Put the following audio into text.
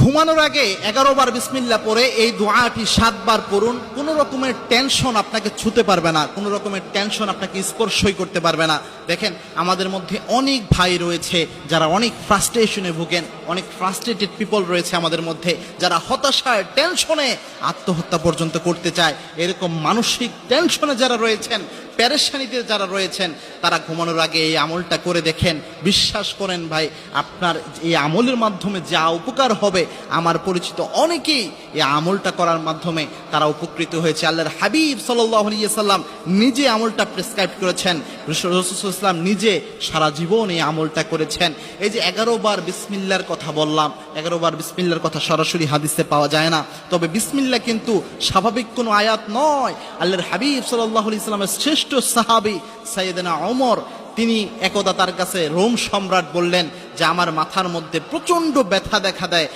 ঘুমানোর আগে 11 বার বিসমিল্লাহ পড়ে এই দোয়াটি 7 বার পড়ুন। কোনো রকমের টেনশন আপনাকে ছুঁতে পারবে না, কোনো রকমের টেনশন আপনাকে স্পর্শই করতে পারবে না। দেখেন, আমাদের মধ্যে অনেক ভাই রয়েছে যারা অনেক ফ্রাস্ট্রেশনে ভোগেন, অনেক ফ্রাস্ট্রেটেড পিপল রয়েছে আমাদের মধ্যে, যারা হতাশায় টেনশনে আত্মহত্যা পর্যন্ত করতে চায়। এরকম মানসিক টেনশনে যারা রয়েছেন, পেরেশানিতে যারা রয়েছেন, তারা ঘুমানোর আগে এই আমলটা করে দেখেন। বিশ্বাস করেন ভাই, আপনার এই আমলের মাধ্যমে যা উপকার হবে, আমার পরিচিত অনেকেই এই আমলটা করার মাধ্যমে তারা উপকৃত হয়েছে। আল্লাহর হাবিব সাল্লাল্লাহু আলাইহি সাল্লাম নিজে আমলটা প্রেসক্রাইব করেছেন, রাসূলুল্লাহ সাল্লাল্লাহু আলাইহি ওয়াসাল্লাম নিজে সারা জীবন এই আমলটা করেছেন। এই যে 11 বার বিসমিল্লাহর কথা বললাম, 11 বার বিসমিল্লাহর কথা সরাসরি হাদিসে পাওয়া যায় না, তবে বিসমিল্লাহ কিন্তু স্বাভাবিক কোনো আয়াত নয়। আল্লাহর হাবিব সাল্লাল্লাহু আলাইহি সাল্লামের শ্রেষ্ঠ সাহাবী সাইয়েদনা ওমর, তিনি একদা তার কাছে রোম সম্রাট বললেন যে আমার মাথার মধ্যে প্রচন্ড ব্যথা দেখা দেয়।